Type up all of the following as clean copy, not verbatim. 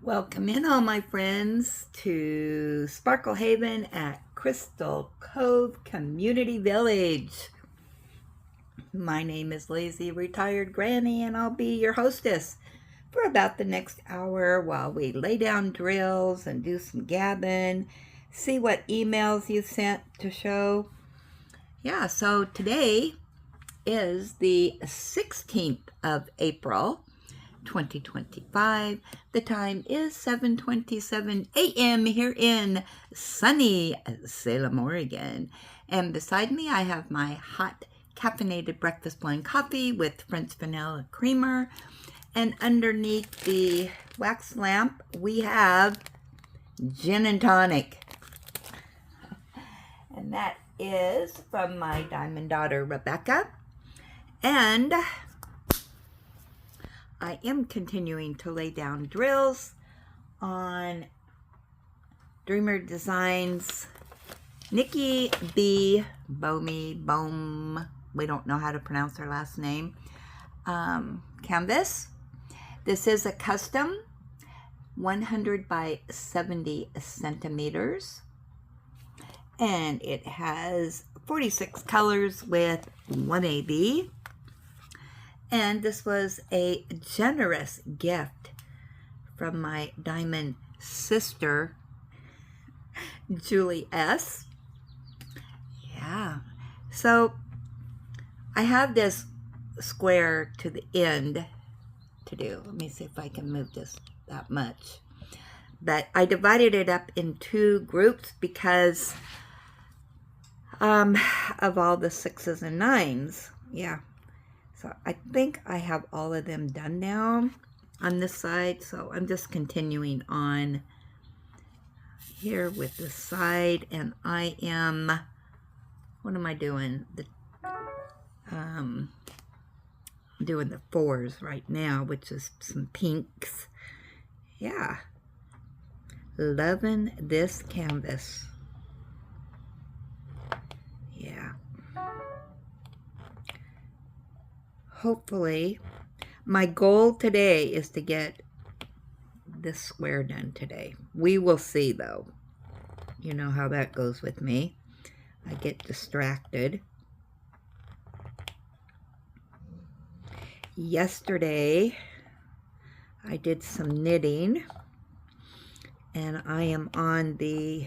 Welcome in, all my friends, to Sparkle Haven at Crystal Cove Community Village. My name is Lazy Retired Granny, and I'll be your hostess for about the next hour while we lay down drills and do some gabbing, see what emails you sent to show. So today is the 16th of April, 2025. The time is 7:27 a.m. here in sunny Salem, Oregon. And beside me, I have my hot caffeinated breakfast blend coffee with French vanilla creamer. And underneath the wax lamp, we have gin and tonic. And that is from my diamond daughter, Rebecca. And I am continuing to lay down drills on Dreamer Designs Nicky Boehme, we don't know how to pronounce her last name, canvas. This is a custom 100 by 70 centimeters, and it has 46 colors with 1 AB. And this was a generous gift from my diamond sister, Julie S. So I have this square to the end to do. Let me see if I can move this that much. But I divided it up in two groups because of all the 6s and 9s. So I think I have all of them done now on this side. So I'm just continuing on here with this side. And I am, what am I doing? Doing the 4s right now, which is some pinks. Loving this canvas. Hopefully, my goal today is to get this square done today. We will see, though. You know how that goes with me. I get distracted. Yesterday, I did some knitting, and I am on the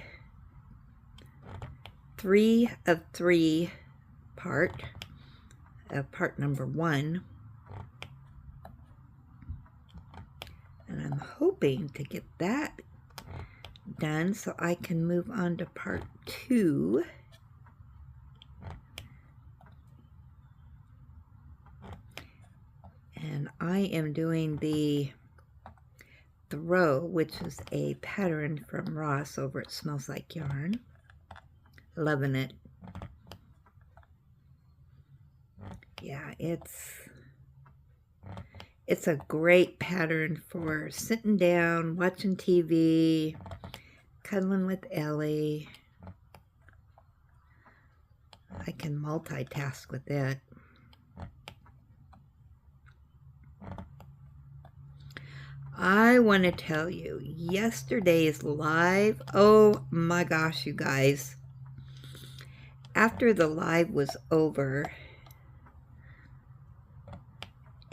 3 of 3 part. Part number 1, and I'm hoping to get that done so I can move on to part 2. And I am doing the throw, which is a pattern from Ross over at Smells Like Yarn. Loving it. It's a great pattern for sitting down, watching TV, cuddling with Ellie. I can multitask with it. I want to tell you, yesterday's live, oh my gosh, you guys. After the live was over,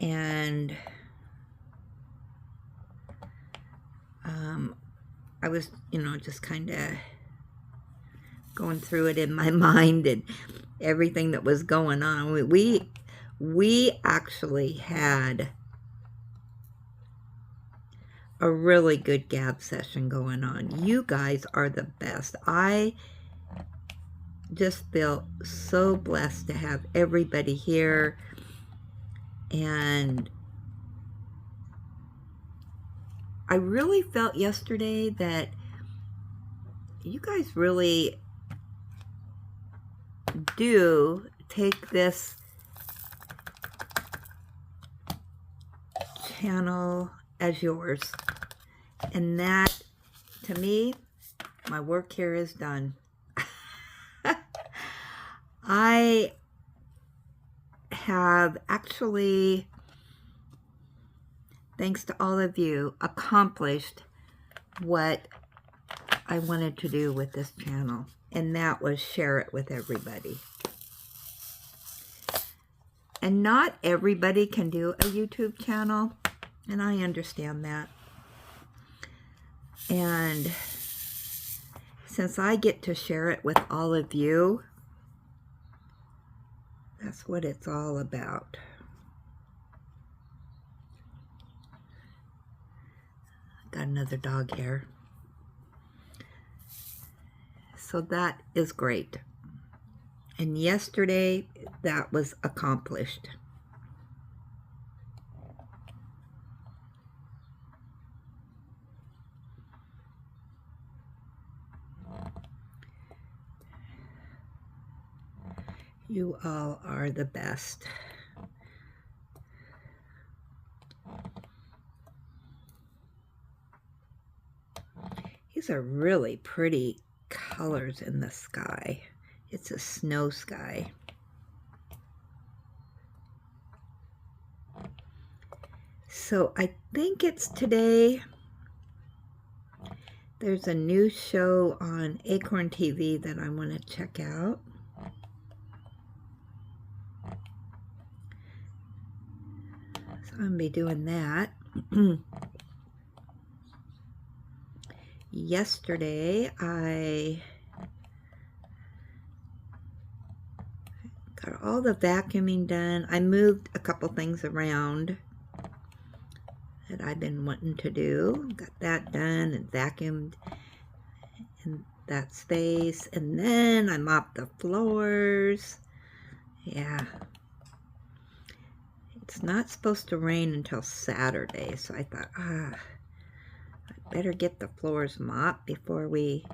and I was, just kind of going through it in my mind and everything that was going on. We actually had a really good gab session going on. You guys are the best. I just feel so blessed to have everybody here. And I really felt yesterday that you guys really do take this channel as yours. And that, to me, my work here is done. I have actually, thanks to all of you, accomplished what I wanted to do with this channel, and that was share it with everybody. And not everybody can do a YouTube channel, and I understand that. And since I get to share it with all of you, that's what it's all about. Got another dog here. So that is great. And yesterday, that was accomplished. You all are the best. These are really pretty colors in the sky. It's a snow sky. So I think it's today. There's a new show on Acorn TV that I want to check out. So I'm going to be doing that. Yesterday, I got all the vacuuming done. I moved a couple things around that I've been wanting to do. Got that done and vacuumed in that space. And then I mopped the floors. Yeah. It's not supposed to rain until Saturday, so I thought, I better get the floors mopped before we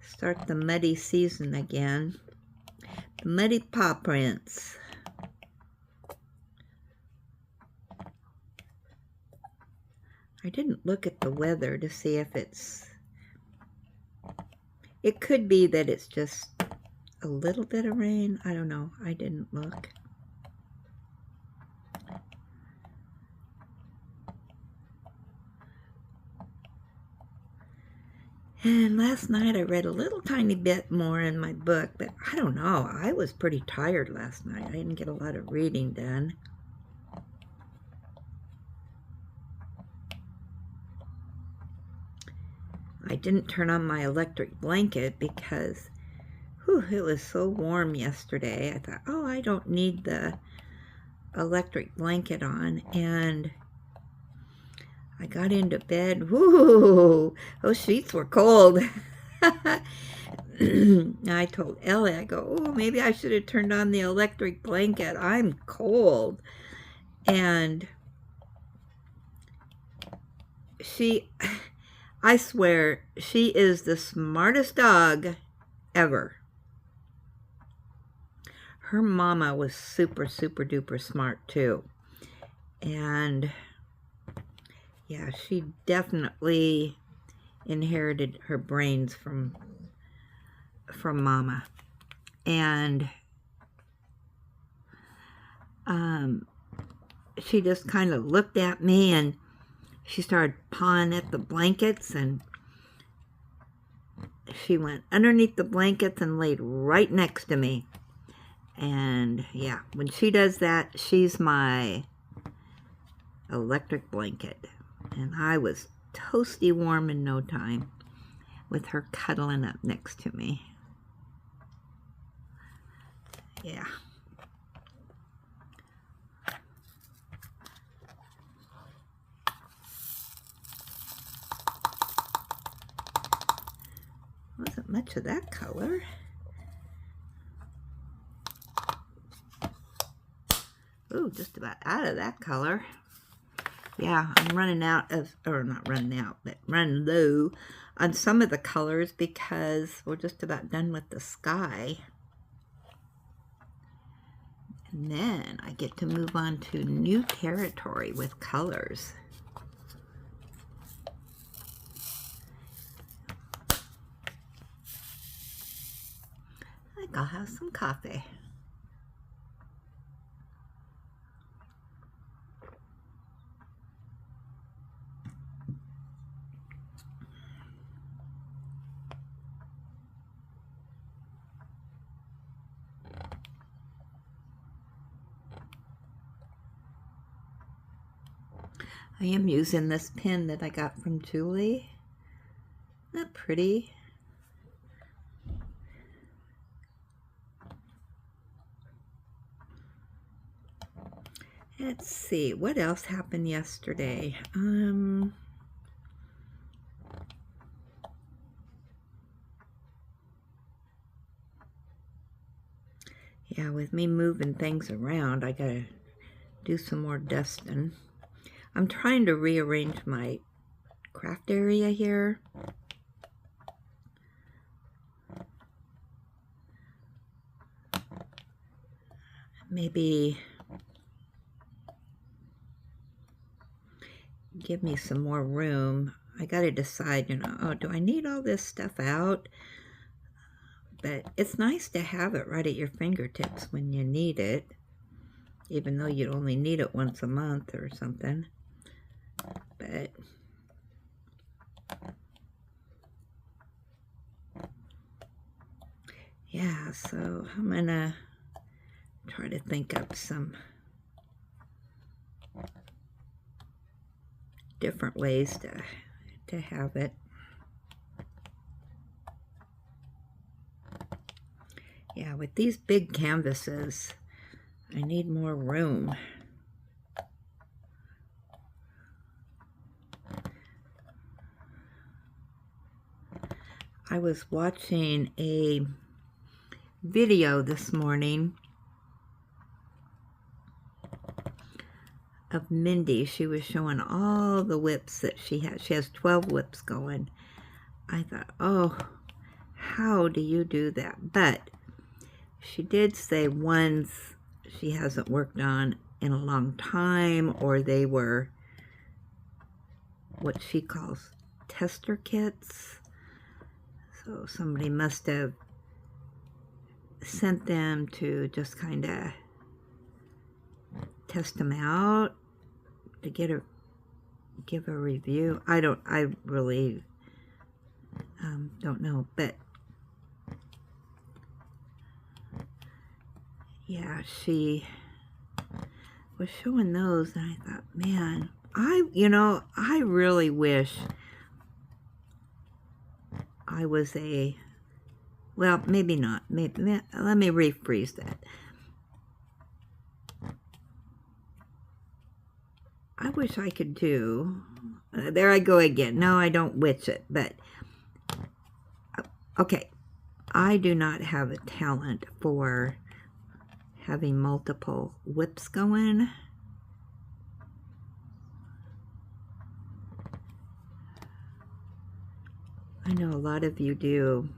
start the muddy season again. The muddy paw prints. I didn't look at the weather to see if it could be that it's just a little bit of rain. I don't know. I didn't look. And last night I read a little tiny bit more in my book, but I don't know. I was pretty tired last night. I didn't get a lot of reading done. I didn't turn on my electric blanket because it was so warm yesterday. I thought, oh, I don't need the electric blanket on. And I got into bed. Whoo, those sheets were cold. I told Ellie, I go, oh, maybe I should have turned on the electric blanket. I'm cold. And I swear, she is the smartest dog ever. Her mama was super, super duper smart too. And yeah, she definitely inherited her brains from mama. And she just kind of looked at me and she started pawing at the blankets, and she went underneath the blankets and laid right next to me. And yeah, when she does that, she's my electric blanket. And I was toasty warm in no time with her cuddling up next to me. Yeah. Wasn't much of that color. Ooh, just about out of that color. Yeah, I'm running out of, or not running out, but running low on some of the colors because we're just about done with the sky. And then I get to move on to new territory with colors. I think I'll have some coffee. I am using this pen that I got from Julie. Isn't that pretty? Let's see, what else happened yesterday? Yeah, with me moving things around, I gotta do some more dusting. I'm trying to rearrange my craft area here. Maybe give me some more room. I gotta decide, you know, oh, do I need all this stuff out? But it's nice to have it right at your fingertips when you need it, even though you'd only need it once a month or something. But yeah, so I'm gonna try to think up some different ways to have it. Yeah, with these big canvases, I need more room. I was watching a video this morning of Mindy. She was showing all the whips that she has. She has 12 whips going. I thought, oh, how do you do that? But she did say ones she hasn't worked on in a long time, or they were what she calls tester kits. So somebody must have sent them to just kind of test them out to give a review. I really don't know, but yeah, she was showing those, and I thought, man, I really wish I was well, maybe not. Maybe, let me rephrase that. I wish I could do, there I go again. No, I don't wish it, but, okay, I do not have a talent for having multiple whips going. I know a lot of you do.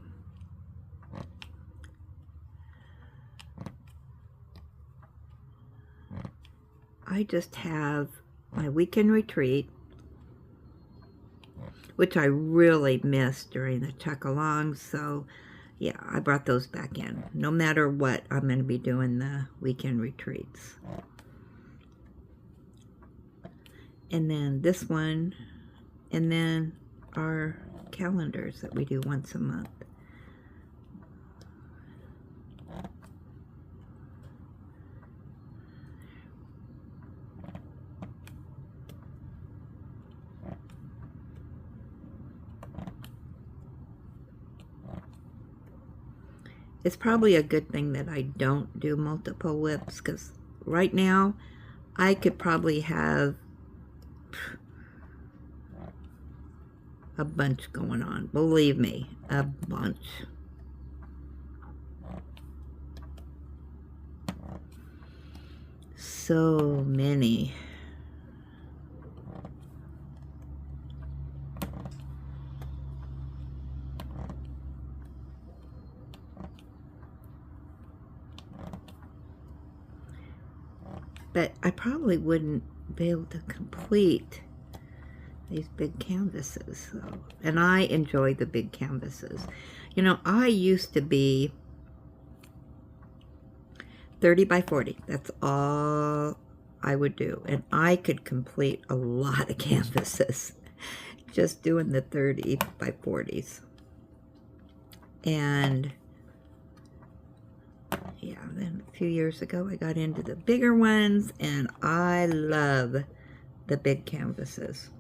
I just have my weekend retreat, which I really missed during the chuck-alongs, so yeah, I brought those back in. No matter what, I'm going to be doing the weekend retreats. And then this one, and then our calendars that we do once a month. It's probably a good thing that I don't do multiple whips, because right now I could probably have a bunch going on. Believe me, a bunch. So many. But I probably wouldn't be able to complete these big canvases. So, and I enjoy the big canvases. You know, I used to be 30 by 40. That's all I would do. And I could complete a lot of canvases just doing the 30 by 40s. And yeah, then a few years ago I got into the bigger ones, and I love the big canvases.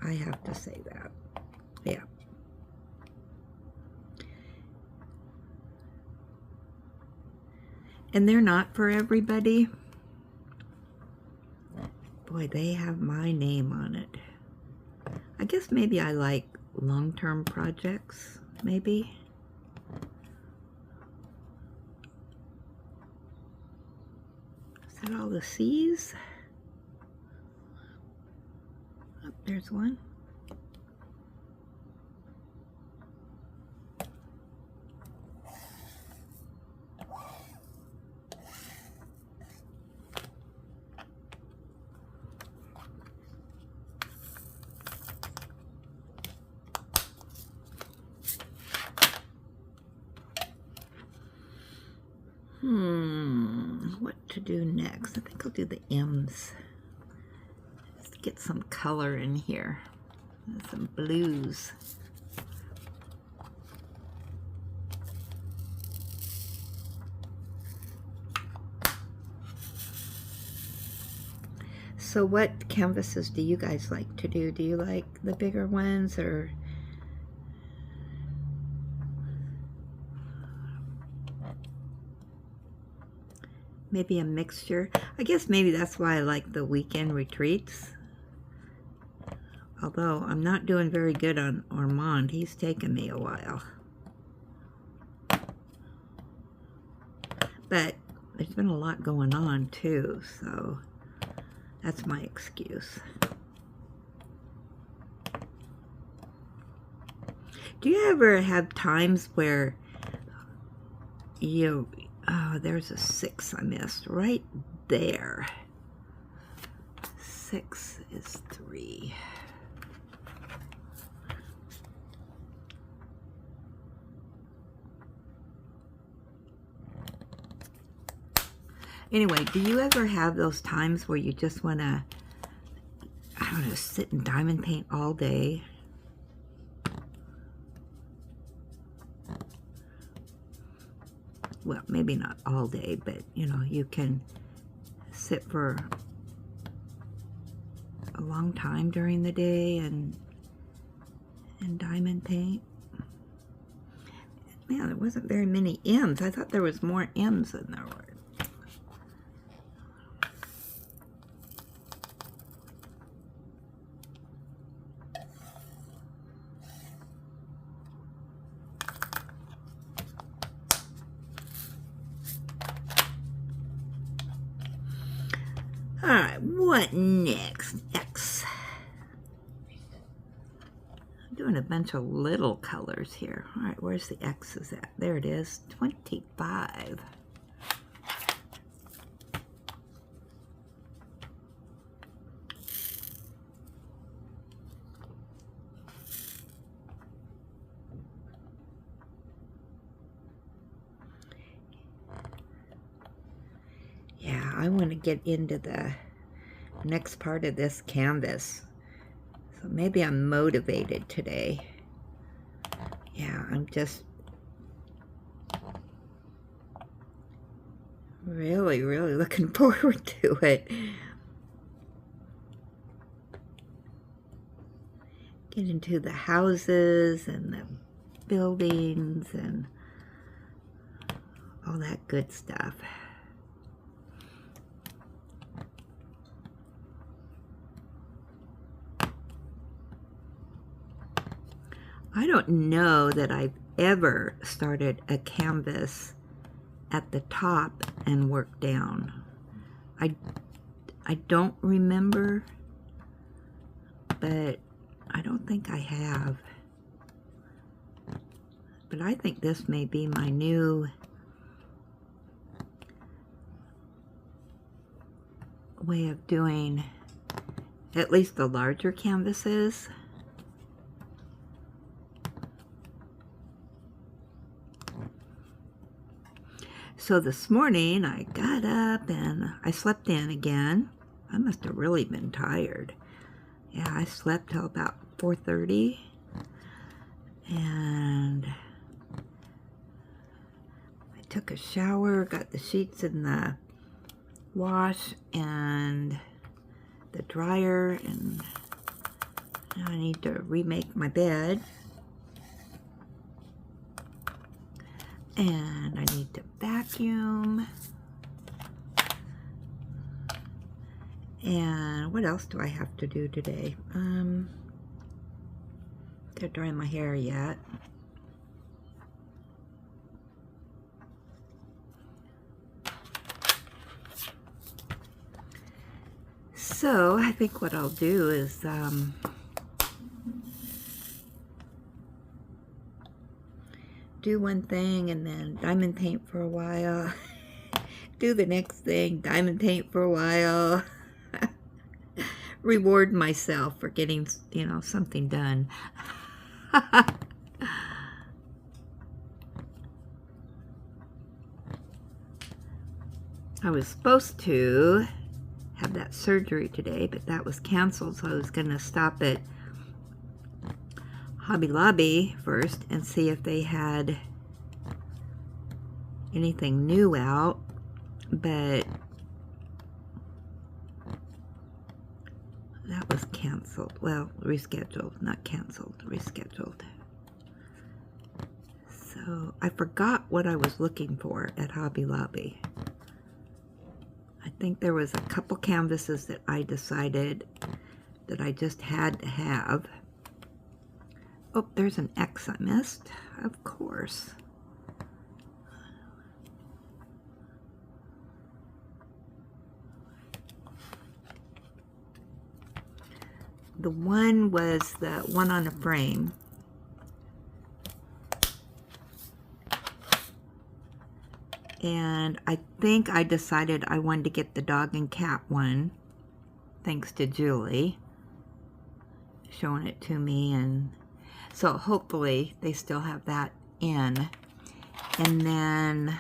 I have to say that. Yeah. And they're not for everybody. Boy, they have my name on it. I guess maybe I like long-term projects, maybe. Is that all the C's? Oh, there's one. What to do next? I think I'll do the M's. Let's get some color in here. Some blues. So what canvases do you guys like to do? Do you like the bigger ones, or maybe a mixture? I guess maybe that's why I like the weekend retreats. Although I'm not doing very good on Ormond. He's taken me a while. But there's been a lot going on too, so that's my excuse. Do you ever have times where you... Oh, there's a 6 I missed right there. 6 is 3. Anyway, do you ever have those times where you just want to, I don't know, sit and diamond paint all day? Well, maybe not all day, but, you know, you can sit for a long time during the day and diamond paint. Man, there wasn't very many M's. I thought there was more M's than there were. Alright, what next? X. I'm doing a bunch of little colors here. Alright, where's the X's at? There it is, 25. Yeah, I want to get into the next part of this canvas. So maybe I'm motivated today. Yeah, I'm just really looking forward to it. Get into the houses and the buildings and all that good stuff. I don't know that I've ever started a canvas at the top and worked down. I don't remember, but I don't think I have. But I think this may be my new way of doing at least the larger canvases. So this morning I got up and I slept in again. I must have really been tired. Yeah, I slept till about 4:30 and I took a shower, got the sheets in the wash, and the dryer, and now I need to remake my bed. And I need to vacuum. And what else do I have to do today? Didn't dry my hair yet. So I think what I'll do is do one thing and then diamond paint for a while. Do the next thing, diamond paint for a while. Reward myself for getting, you know, something done. I was supposed to have that surgery today, but that was canceled, so I was going to stop at Hobby Lobby first and see if they had anything new out, but that was canceled. Well, rescheduled, not canceled, rescheduled. So I forgot what I was looking for at Hobby Lobby. I think there was a couple canvases that I decided that I just had to have. Oh, there's an X I missed, of course. The one was the one on a frame. And I think I decided I wanted to get the dog and cat one, thanks to Julie showing it to me. And so hopefully they still have that in. And then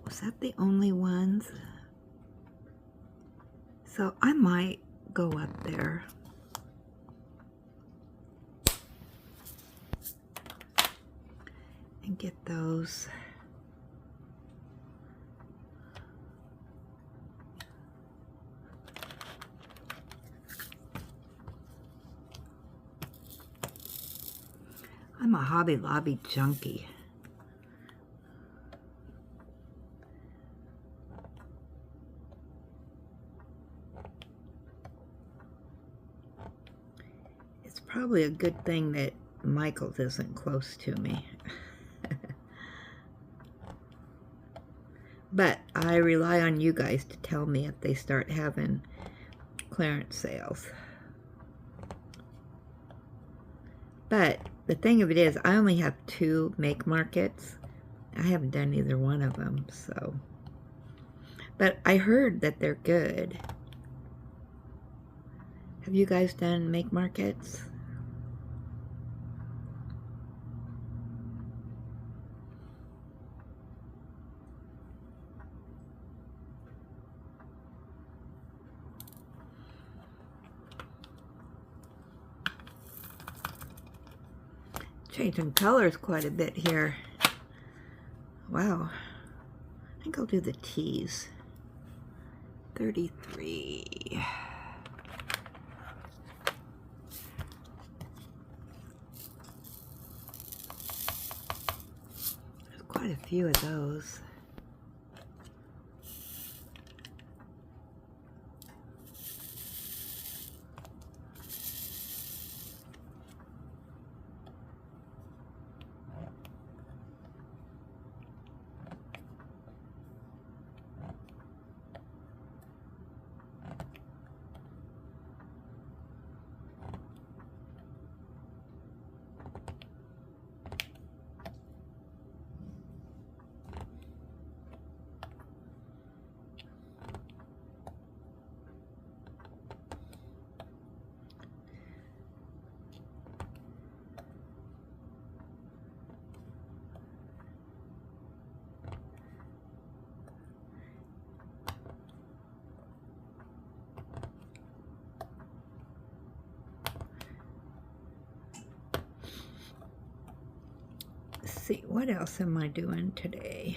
was that the only ones? So I might go up there. And get those. I'm a Hobby Lobby junkie. It's probably a good thing that Michael's isn't close to me. But I rely on you guys to tell me if they start having clearance sales. But the thing of it is, I only have 2 make markets. I haven't done either one of them, so. But I heard that they're good. Have you guys done make markets? Changing colors quite a bit here. Wow. I think I'll do the tees. 33. There's quite a few of those. See, what else am I doing today?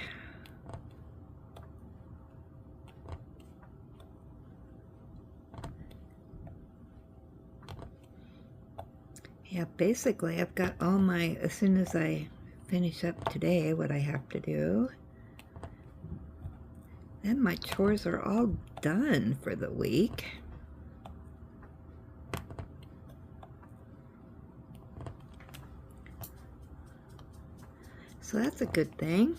Yeah, basically I've got all my, as soon as I finish up today what I have to do, then my chores are all done for the week. So that's a good thing.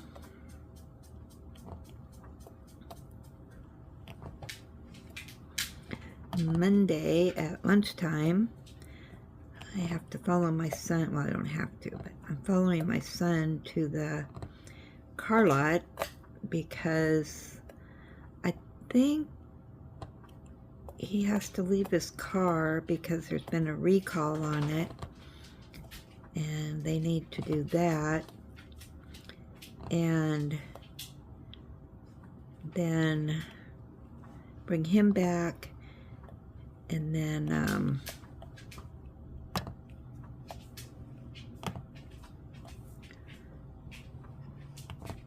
Monday at lunchtime, I have to follow my son. Well, I don't have to, but I'm following my son to the car lot because I think he has to leave his car because there's been a recall on it, and they need to do that. And then bring him back, and then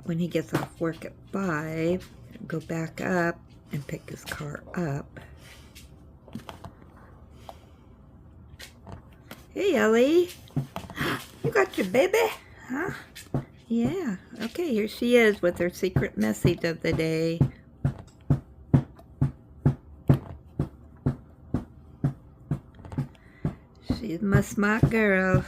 when he gets off work at 5, go back up and pick his car up. Hey, Ellie, you got your baby? Huh? Yeah, okay, here she is with her secret message of the day. She's my smart girl.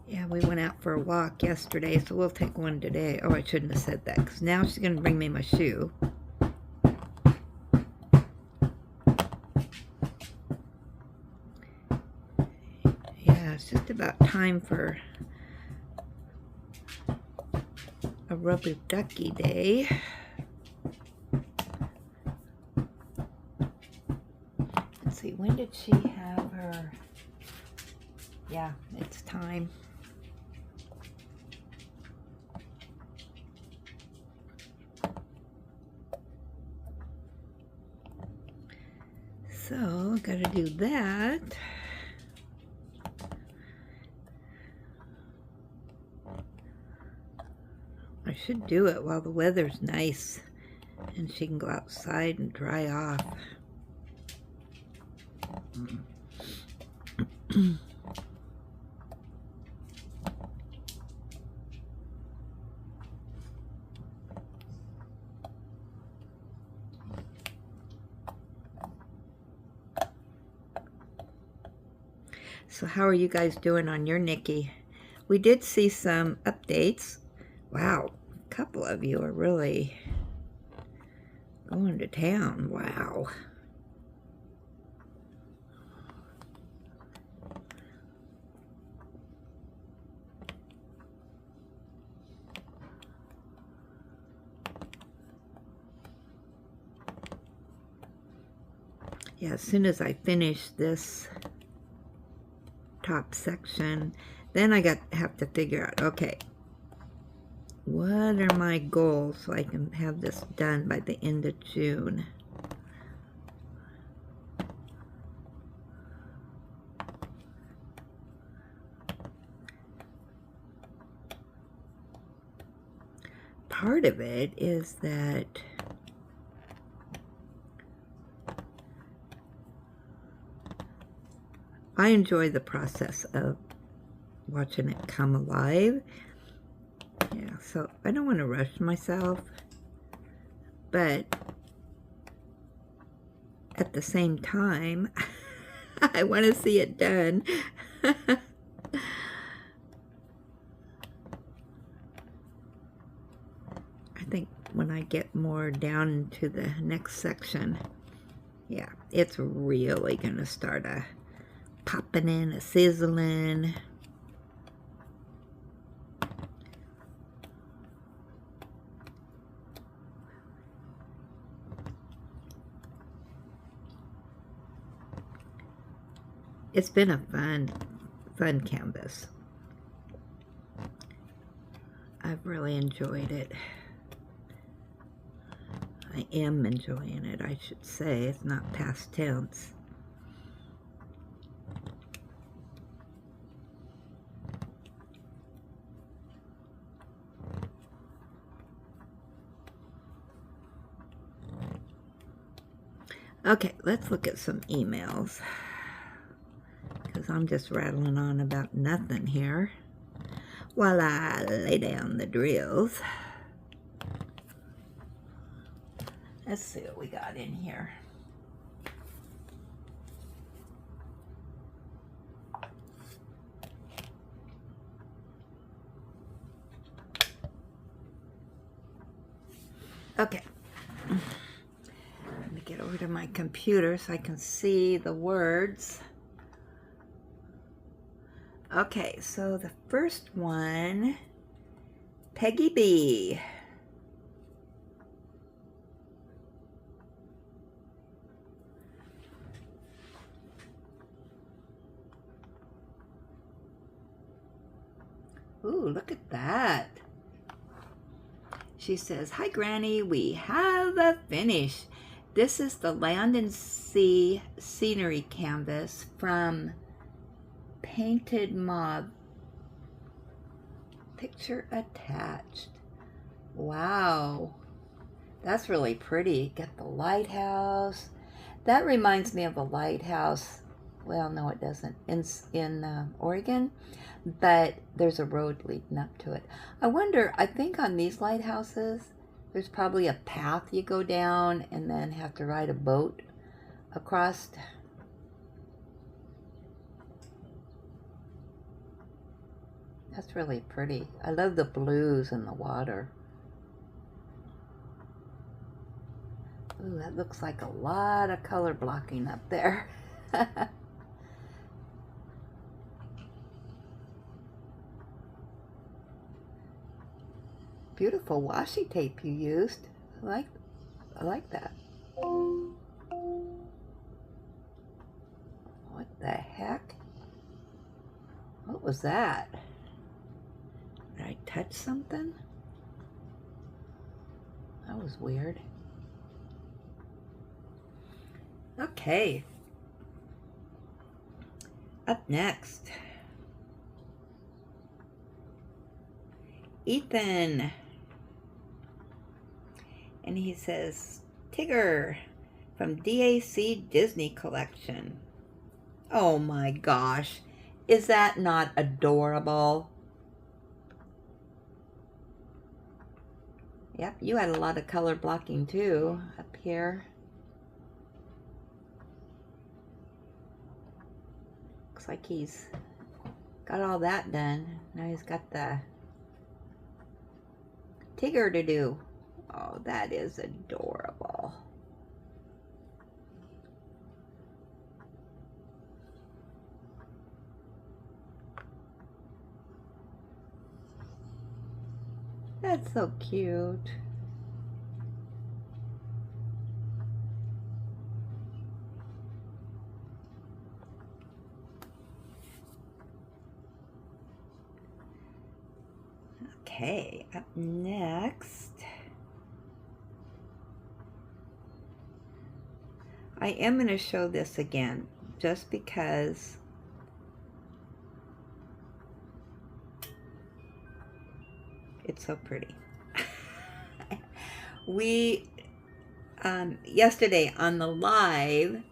Yeah, we went out for a walk yesterday, so we'll take one today. Oh, I shouldn't have said that, because now she's going to bring me my shoe. Yeah, it's just about time for a rubber ducky day. Let's see, when did she have her? Yeah, it's time. So, gotta do that. I should do it while the weather's nice and she can go outside and dry off. So how are you guys doing on your Nicky? We did see some updates. Wow, a couple of you are really going to town. Wow. Yeah, as soon as I finish this top section, then I have to figure out, okay, what are my goals so I can have this done by the end of June? Part of it is that I enjoy the process of watching it come alive. Yeah, so I don't want to rush myself, but at the same time, I want to see it done. I think when I get more down into the next section, yeah, it's really going to start popping in, a sizzling. It's been a fun canvas. I've really enjoyed it. I am enjoying it, I should say. It's not past tense. Okay, let's look at some emails, because I'm just rattling on about nothing here while I lay down the drills. Let's see what we got in here. Okay. Let me get over to my computer so I can see the words. Okay, so the first one, Peggy B. Ooh, look at that. She says, "Hi, Granny, we have a finish. This is the Land and Sea scenery canvas from Painted Mob. Picture attached." Wow, that's really pretty. Got the lighthouse. That reminds me of a lighthouse. Well, no, it doesn't. In Oregon, but there's a road leading up to it. I wonder, I think on these lighthouses, there's probably a path you go down and then have to ride a boat across. That's really pretty. I love the blues in the water. Ooh, that looks like a lot of color blocking up there. Beautiful washi tape you used. I like that. What the heck? What was that? Did I touch something? That was weird. Okay. Up next, Ethan. And he says, Tigger from DAC Disney Collection. Oh my gosh. Is that not adorable? Yep, you had a lot of color blocking too up here. Looks like he's got all that done. Now he's got the Tigger to do. Oh, that is adorable. That's so cute. Okay, up next, I am going to show this again just because it's so pretty. We, yesterday on the live,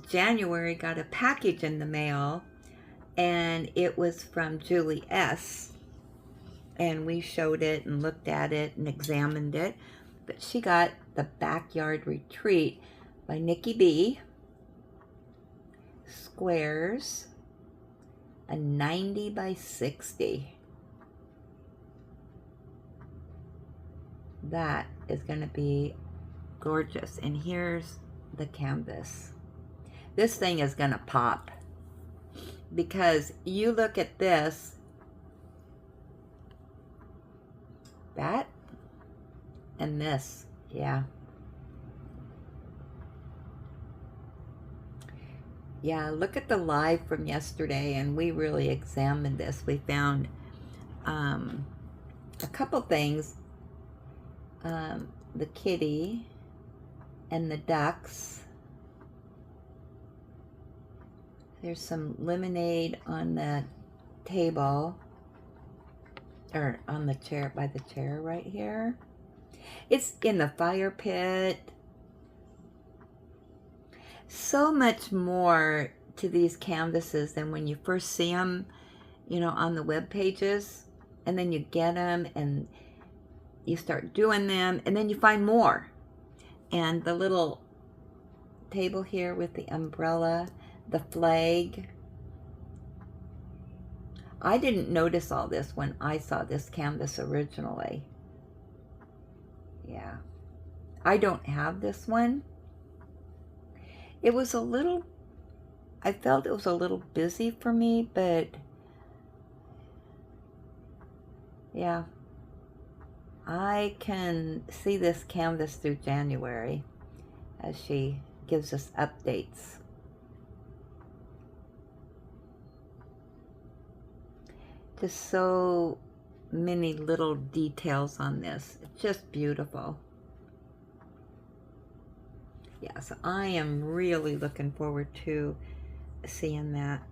January got a package in the mail, and it was from Julie S. And we showed it and looked at it and examined it. But she got The Backyard Retreat by Nicky B. Squares, a 90 by 60. That is going to be gorgeous. And here's the canvas. This thing is going to pop. Because you look at this, that and this, yeah. Yeah, look at the live from yesterday, and we really examined this. We found a couple things. The kitty and the ducks. There's some lemonade on the table, or on the chair, by the chair right here. It's in the fire pit. so much more to these canvases than when you first see them, you know, on the web pages, and then you get them and you start doing them, and then you find more. And the little table here with the umbrella, the flag. I didn't notice all this when I saw this canvas originally. Yeah. I don't have this one. It was a little, I felt it was a little busy for me, but yeah. I can see this canvas through January as she gives us updates. Just so many little details on this. It's just beautiful. Yeah, so I am really looking forward to seeing that.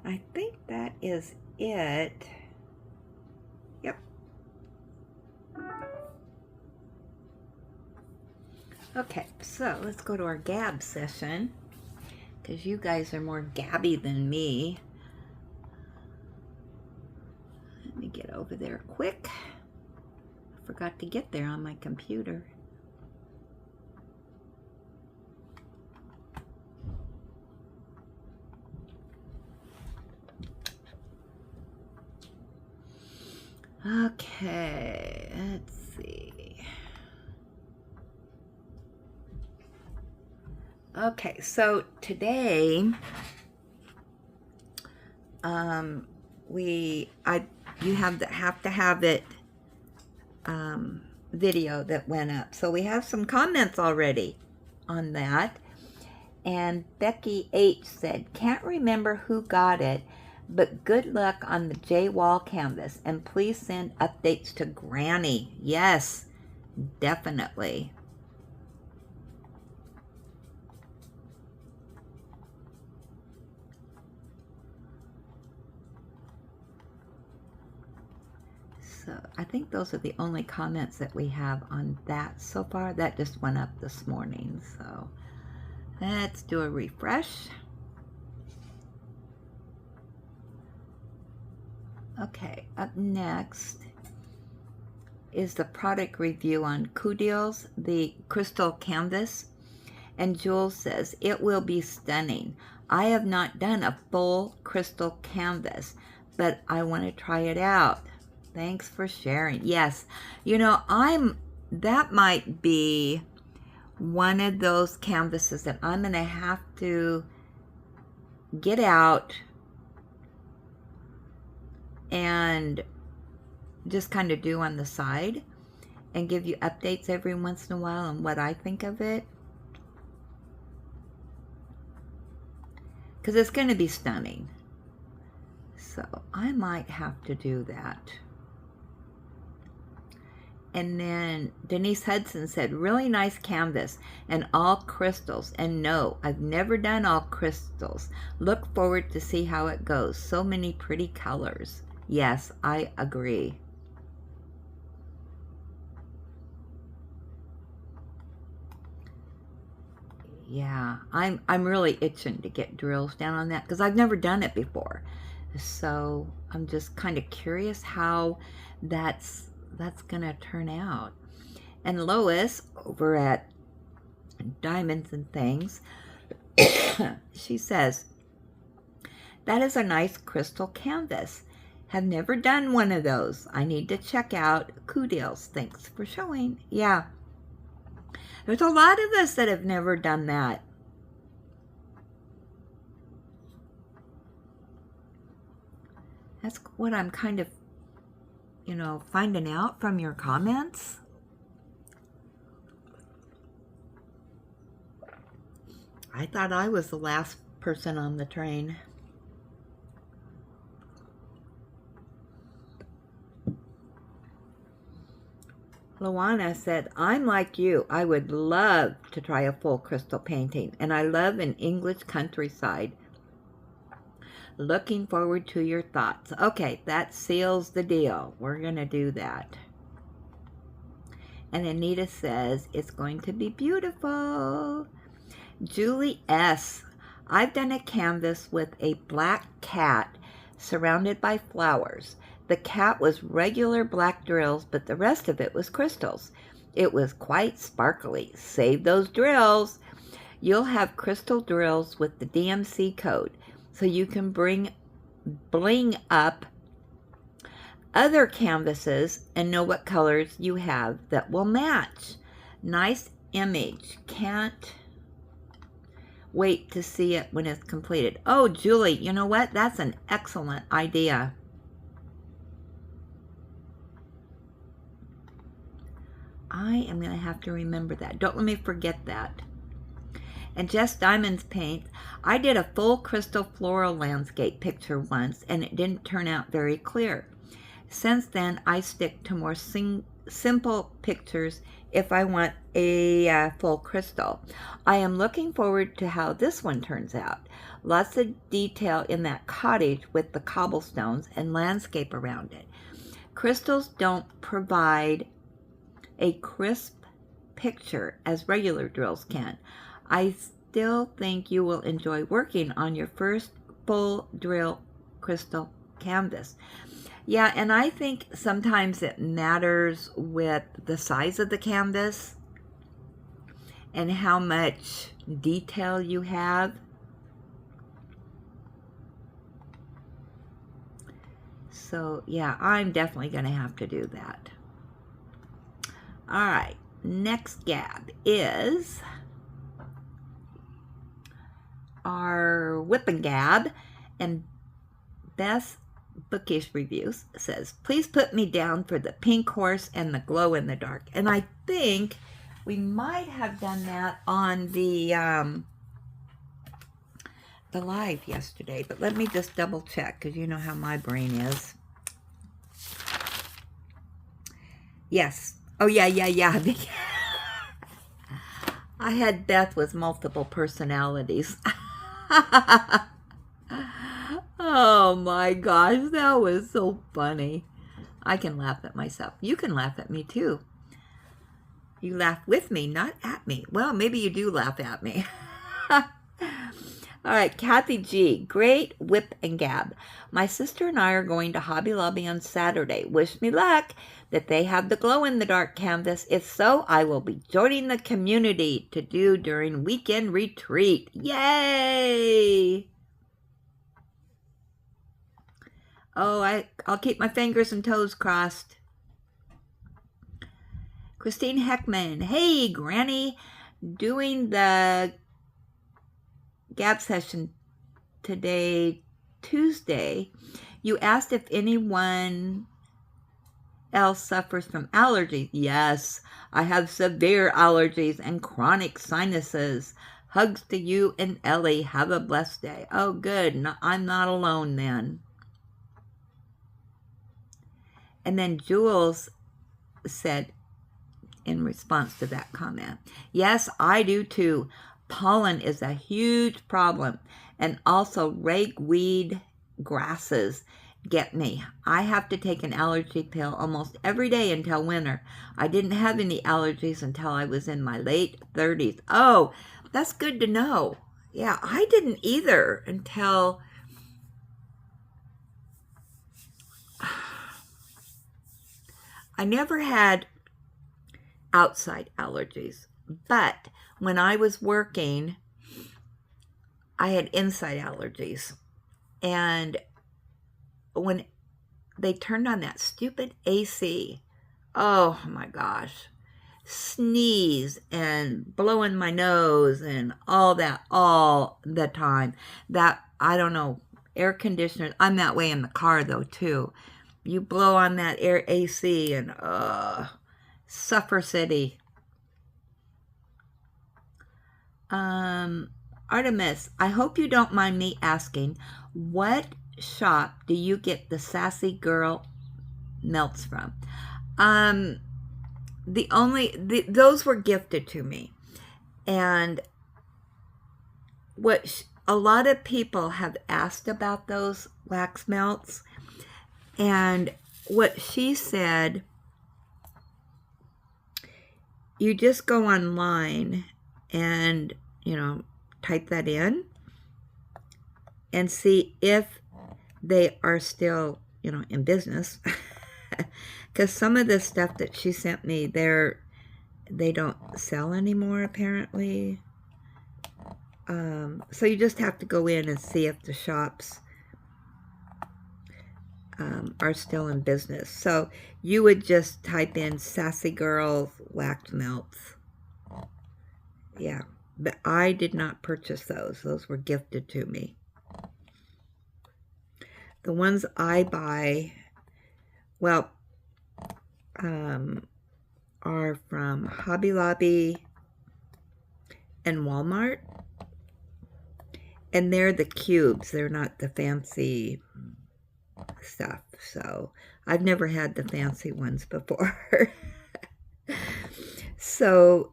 I think that is it. Yep. Okay, so let's go to our gab session, because you guys are more gabby than me. Let me get over there quick. I forgot to get there on my computer. Okay, let's see. Okay, so today, you have to have it video that went up. So we have some comments already on that. And Becky H said, can't remember who got it, but good luck on the J Wall canvas, and please send updates to Granny. Yes, definitely. So I think those are the only comments that we have on that so far. That just went up this morning. So let's do a refresh. Okay, up next is the product review on Kudiels, the crystal canvas. And Jules says, it will be stunning. I have not done a full crystal canvas, but I want to try it out. Thanks for sharing. Yes, you know, that might be one of those canvases that I'm going to have to get out and just kind of do on the side and give you updates every once in a while on what I think of it. Because it's going to be stunning. So I might have to do that. And then Denise Hudson said, really nice canvas and all crystals. And no, I've never done all crystals. Look forward to see how it goes. So many pretty colors. Yes, I agree. Yeah, I'm really itching to get drills down on that because I've never done it before. So I'm just kind of curious how that's gonna turn out. And Lois over at Diamonds and Things, she says, that is a nice crystal canvas. Have never done one of those. I need to check out Kudiels. Thanks for showing. Yeah, there's a lot of us that have never done that. That's what I'm kind of, you know, finding out from your comments. I thought I was the last person on the train. Luana said, I'm like you. I would love to try a full crystal painting, and I love an English countryside. Looking forward to your thoughts. Okay, that seals the deal. We're going to do that. And Anita says, it's going to be beautiful. Julie S. I've done a canvas with a black cat surrounded by flowers. The cat was regular black drills, but the rest of it was crystals. It was quite sparkly. Save those drills. You'll have crystal drills with the DMC code, so you can bling up other canvases and know what colors you have that will match. Nice image. Can't wait to see it when it's completed. Oh, Julie, you know what? That's an excellent idea. I am going to have to remember that. Don't let me forget that. And Jess Diamonds Paint, I did a full crystal floral landscape picture once, and it didn't turn out very clear. Since then, I stick to more simple pictures if I want a full crystal. I am looking forward to how this one turns out. Lots of detail in that cottage with the cobblestones and landscape around it. Crystals don't provide a crisp picture as regular drills can. I still think you will enjoy working on your first full drill crystal canvas. Yeah, and I think sometimes it matters with the size of the canvas and how much detail you have. So, yeah, I'm definitely going to have to do that. All right, next gab is our Whip and Gab, and Beth Bookish Reviews says, please put me down for the pink horse and the glow in the dark. And I think we might have done that on the live yesterday, but let me just double check, because you know how my brain is. Yes. Oh, yeah. I had Beth with multiple personalities. Oh my gosh, that was so funny. I can laugh at myself. You can laugh at me too. You laugh with me, not at me. Well, maybe you do laugh at me. All right, Kathy G. Great Whip and Gab. My sister and I are going to Hobby Lobby on Saturday. Wish me luck that they have the glow-in-the-dark canvas. If so, I will be joining the community to do during weekend retreat. Yay! Oh, I'll keep my fingers and toes crossed. Christine Heckman. Hey, Granny. Doing the Gab session today, Tuesday. You asked if anyone else suffers from allergies. Yes, I have severe allergies and chronic sinuses. Hugs to you and Ellie. Have a blessed day. Oh, good. No, I'm not alone then. And then Jules said in response to that comment, yes, I do too. Pollen is a huge problem, and also ragweed grasses get me. I have to take an allergy pill almost every day until winter. I didn't have any allergies until I was in my late 30s. Oh, that's good to know. Yeah, I didn't either until I never had outside allergies, but when I was working, I had inside allergies. And when they turned on that stupid AC, oh my gosh, sneeze and blowing my nose and all that all the time. That, I don't know, air conditioner. I'm that way in the car though too. You blow on that air AC and suffer city. Artemis, I hope you don't mind me asking, what shop do you get the Sassy Girl melts from? Those were gifted to me. And what a lot of people have asked about those wax melts, and what she said, you just go online and type that in and see if they are still, in business. Because some of the stuff that she sent me, they don't sell anymore, apparently. So you just have to go in and see if the shops are still in business. So you would just type in Sassy Girls wax melts. Yeah, but I did not purchase those. Those were gifted to me. The ones I buy, well, are from Hobby Lobby and Walmart. And they're the cubes. They're not the fancy stuff. So I've never had the fancy ones before. So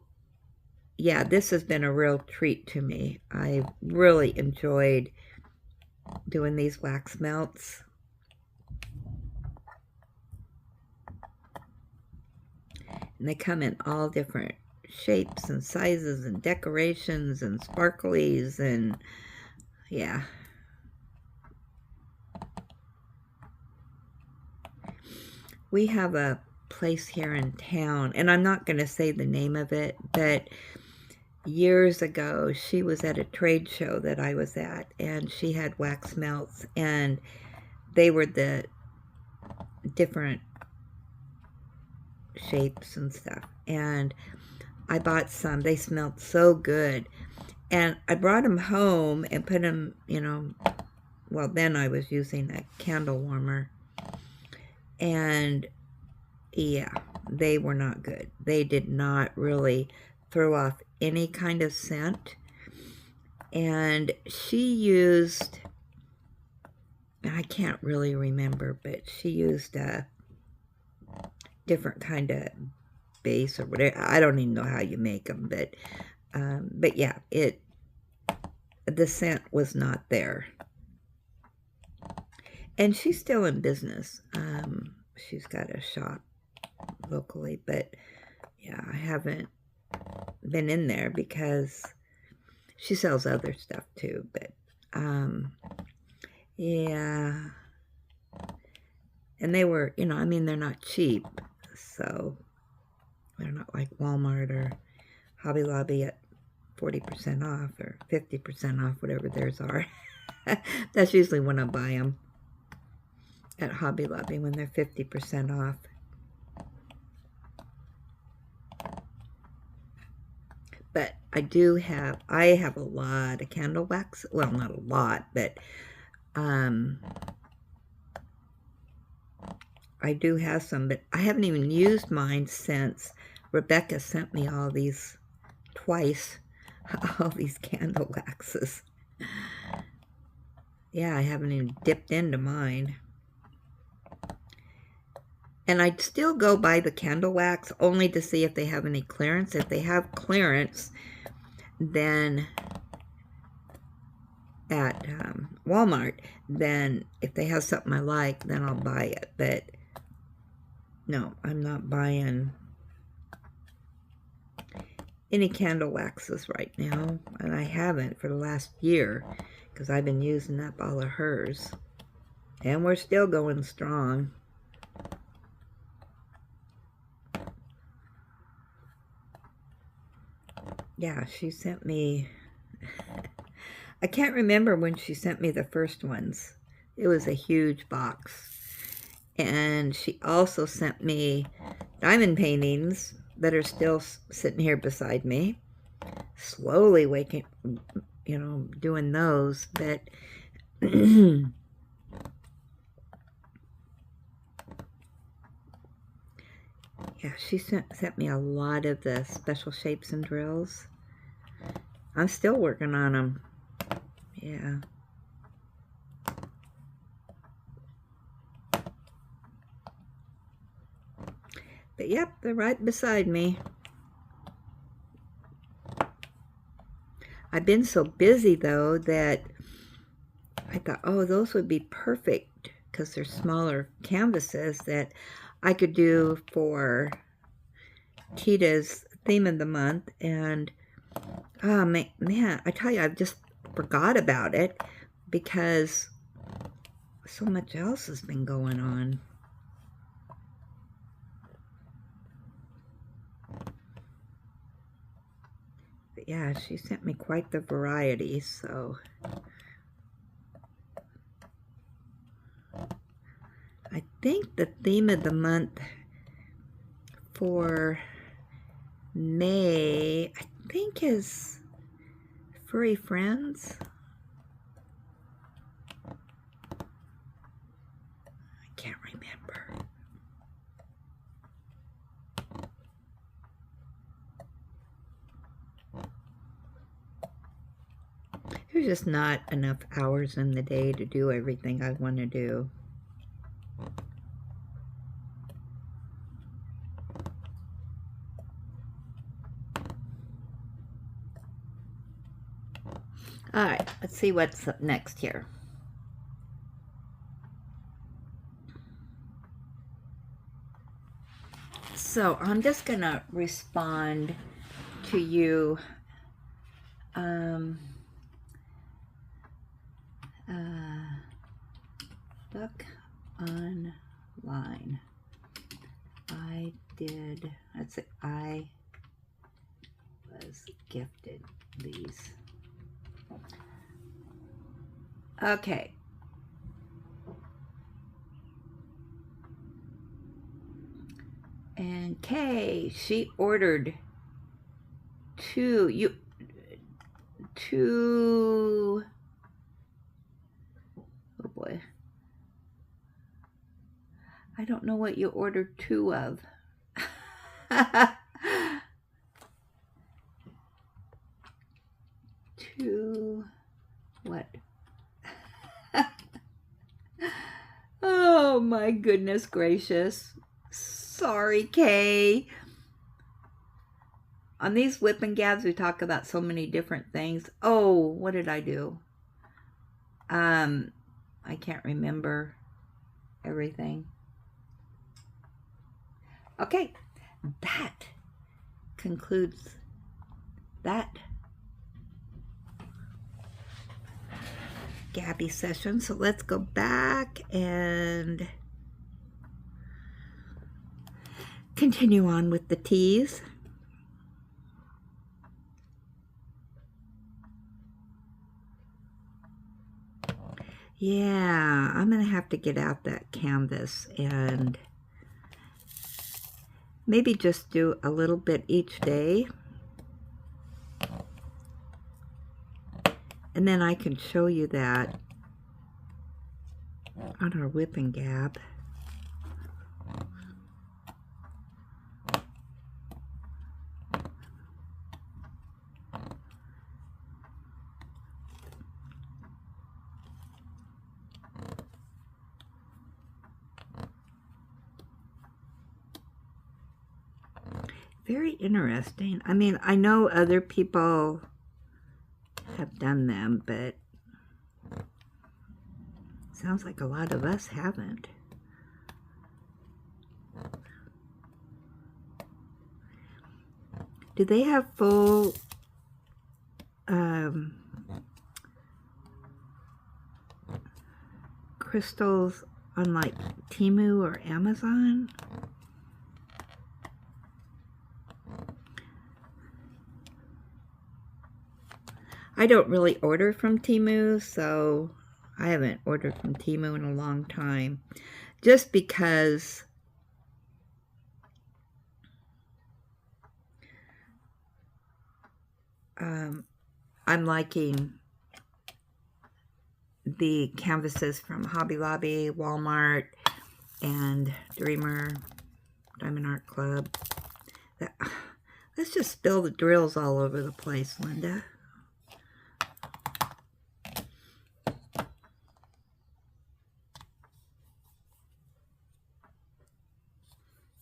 yeah, this has been a real treat to me. I really enjoyed doing these wax melts. And they come in all different shapes and sizes and decorations and sparklies, and yeah. We have a place here in town, and I'm not going to say the name of it, but years ago she was at a trade show that I was at, and she had wax melts, and they were the different shapes and stuff, and I bought some. They smelled so good, and I brought them home and put them, well, then I was using a candle warmer, and yeah, they were not good. They did not really throw off any kind of scent. And she used, I can't really remember, but she used a different kind of base or whatever. I don't even know how you make them, but yeah, the scent was not there. And she's still in business. She's got a shop locally, but yeah, I haven't been in there because she sells other stuff too, but yeah. And they were, they're not cheap, so they're not like Walmart or Hobby Lobby at 40% off or 50% off, whatever theirs are. That's usually when I buy them, at Hobby Lobby, when they're 50% off. But I have a lot of candle wax. Well, not a lot, but I do have some, but I haven't even used mine since Rebecca sent me all these twice, all these candle waxes. Yeah, I haven't even dipped into mine. And I'd still go buy the candle wax only to see if they have any clearance. If they have clearance, then at Walmart, then if they have something I like, then I'll buy it. But no, I'm not buying any candle waxes right now. And I haven't for the last year because I've been using up all of hers. And we're still going strong. Yeah, she sent me, I can't remember when she sent me the first ones. It was a huge box. And she also sent me diamond paintings that are still sitting here beside me. Slowly waking, doing those, but yeah, she sent me a lot of the special shapes and drills. I'm still working on them. Yeah. But yep, they're right beside me. I've been so busy though that I thought, oh, those would be perfect because they're smaller canvases that I could do for Tita's theme of the month, and Oh, man, I tell you, I just forgot about it because so much else has been going on. But yeah, she sent me quite the variety, so I think the theme of the month for May, I think, is furry friends. I can't remember. There's just not enough hours in the day to do everything I want to do. All right, let's see what's up next here. So I'm just going to respond to you. Book online. I was gifted these. Okay. And Kay, she ordered two. Oh boy. I don't know what you ordered two of. Two what? Oh my goodness gracious. Sorry, Kay. On these whip and gabs, we talk about so many different things. Oh, what did I do? I can't remember everything. Okay, that concludes that Gabby session. So let's go back and continue on with the teas. Yeah, I'm going to have to get out that canvas and maybe just do a little bit each day. And then I can show you that on our whip and gab. Very interesting. I mean, I know other people have done them, but sounds like a lot of us haven't. Do they have full crystals on like Temu or Amazon? I don't really order from Temu, so I haven't ordered from Temu in a long time. Just because I'm liking the canvases from Hobby Lobby, Walmart, and Dreamer, Diamond Art Club. Let's just spill the drills all over the place, Linda.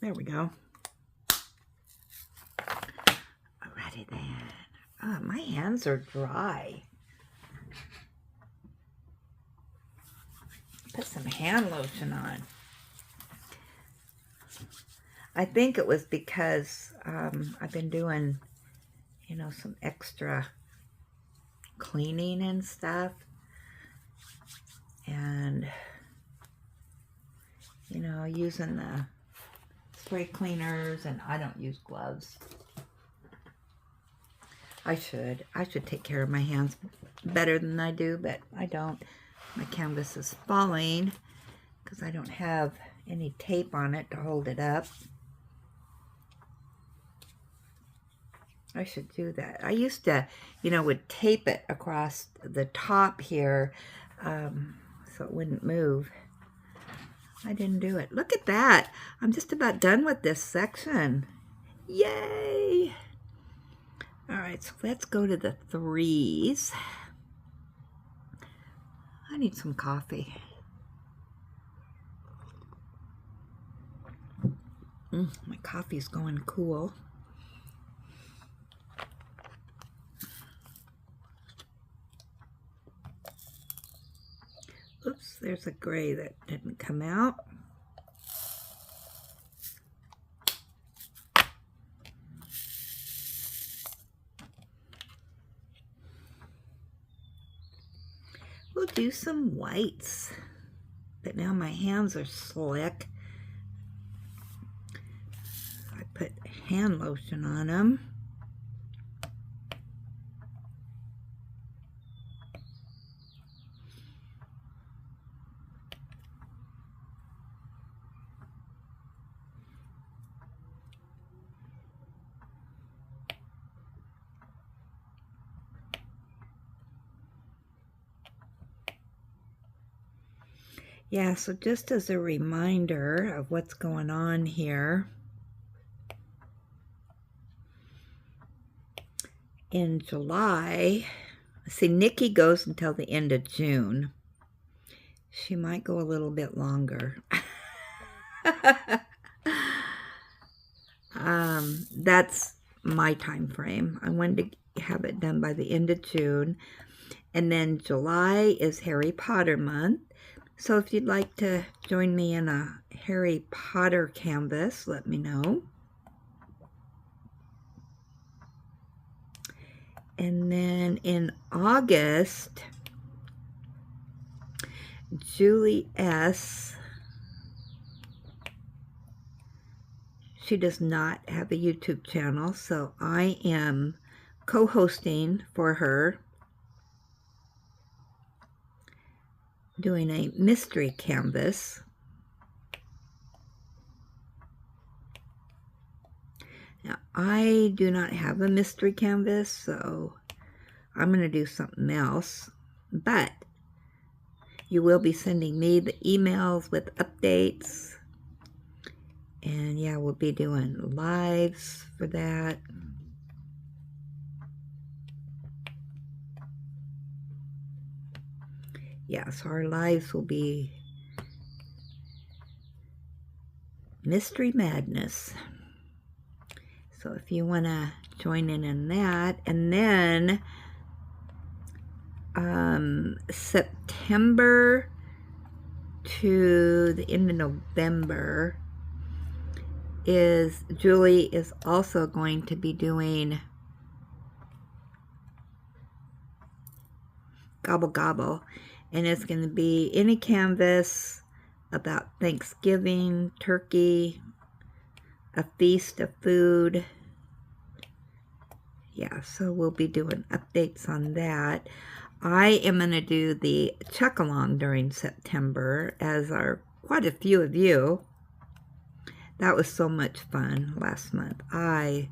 There we go. Alrighty then. Oh, my hands are dry. Put some hand lotion on. I think it was because I've been doing you know, some extra cleaning and stuff. And, you know, using the spray cleaners, and I don't use gloves. I should take care of my hands better than I do, but I don't. My canvas is falling because I don't have any tape on it to hold it up. I should do that. I used to, you know, would tape it across the top here so it wouldn't move. I didn't do it. Look at that. I'm just about done with this section. Yay! All right, so let's go to the 3s. I need some coffee. My coffee's going cool. Oops, there's a gray that didn't come out. We'll do some whites, but now my hands are slick. I put hand lotion on them. Yeah, so just as a reminder of what's going on here, in July, see, Nicky goes until the end of June. She might go a little bit longer. That's my time frame. I wanted to have it done by the end of June. And then July is Harry Potter month. So if you'd like to join me in a Harry Potter canvas, let me know. And then in August, Julie S., she does not have a YouTube channel, so I am co-hosting for her, doing a mystery canvas. Now, I do not have a mystery canvas, so I'm going to do something else, but you will be sending me the emails with updates, and yeah, we'll be doing lives for that. Yeah, so our lives will be Mystery Madness. So if you want to join in that, and then September to the end of November is Julie is also going to be doing Gobble Gobble, and it's going to be any canvas about Thanksgiving, turkey, a feast of food. Yeah, so we'll be doing updates on that. I am going to do the check-along during September, as are quite a few of you. That was so much fun last month. I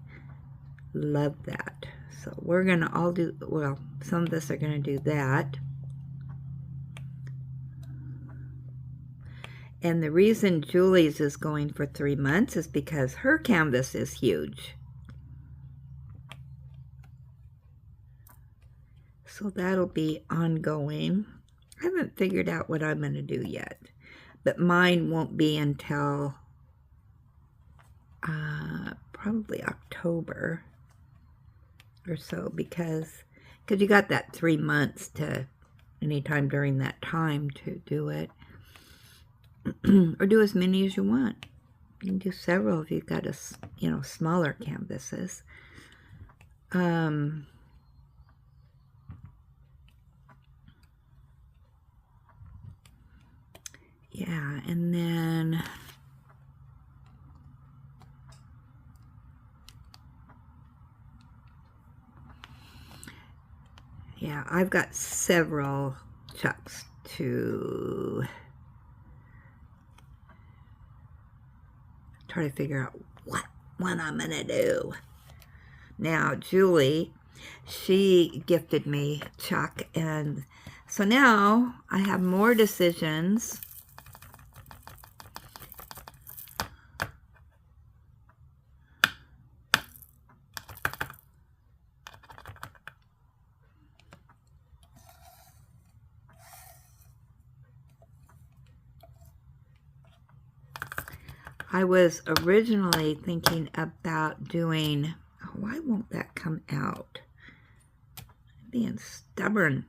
love that. So we're going to all do, well, some of us are going to do that. And the reason Julie's is going for 3 months is because her canvas is huge. So that'll be ongoing. I haven't figured out what I'm going to do yet, but mine won't be until probably October or so, because you got that 3 months to anytime during that time to do it. Or do as many as you want. You can do several if you've got smaller canvases. Yeah, and then yeah, I've got several chucks to try to figure out what one I'm gonna do. Now, Julie, she gifted me Chuck, and so now I have more decisions. I was originally thinking about doing, oh, why won't that come out? I'm being stubborn.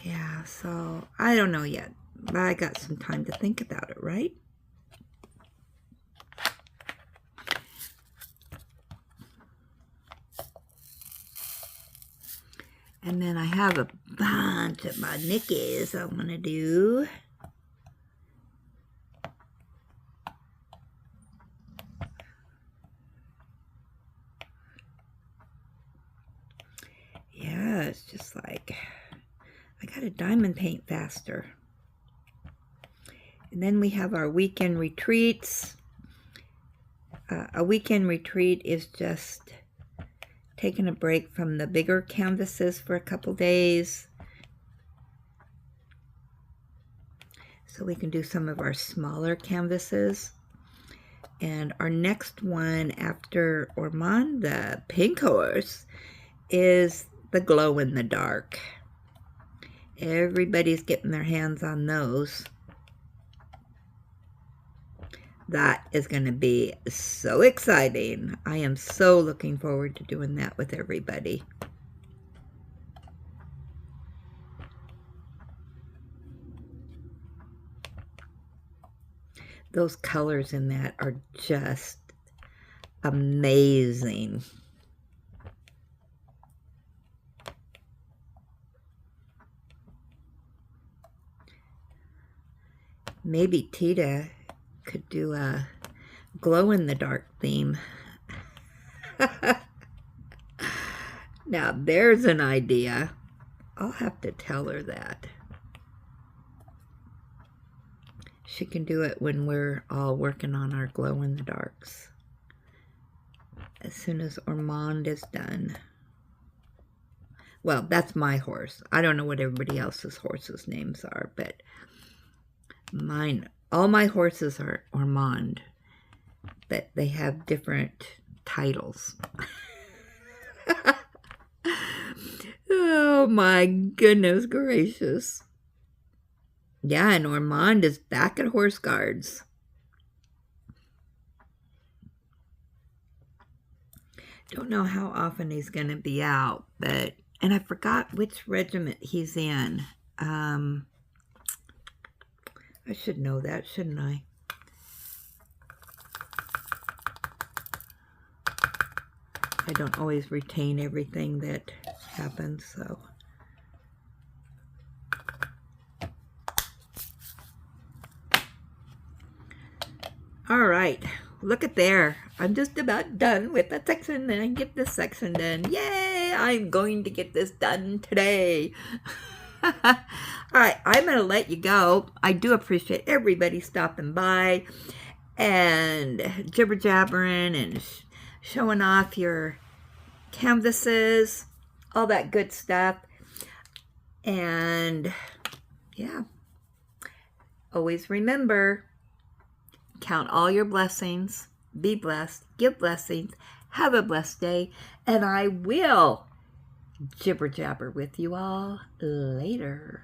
Yeah, so I don't know yet, but I got some time to think about it, right? And then I have a bunch of my Nickies I want to do. Yeah, it's just like, I gotta diamond paint faster. And then we have our weekend retreats. A weekend retreat is just taking a break from the bigger canvases for a couple days so we can do some of our smaller canvases. And our next one after Ormond, the pink horse, is the glow in the dark. Everybody's getting their hands on those. That is going to be so exciting. I am so looking forward to doing that with everybody. Those colors in that are just amazing. Maybe Tita could do a glow-in-the-dark theme. Now, there's an idea. I'll have to tell her that. She can do it when we're all working on our glow-in-the-darks. As soon as Ormond is done. Well, that's my horse. I don't know what everybody else's horses' names are, but mine, all my horses are Ormond, but they have different titles. Oh my goodness gracious. Yeah, and Ormond is back at Horse Guards. Don't know how often he's going to be out, but, and I forgot which regiment he's in. I should know that, shouldn't I? I don't always retain everything that happens, so. All right, look at there. I'm just about done with that section, and I get this section done. Yay, I'm going to get this done today. All right, I'm going to let you go. I do appreciate everybody stopping by and jibber-jabbering and showing off your canvases, all that good stuff. And yeah, always remember, count all your blessings, be blessed, give blessings, have a blessed day, and I will jibber-jabber with you all later.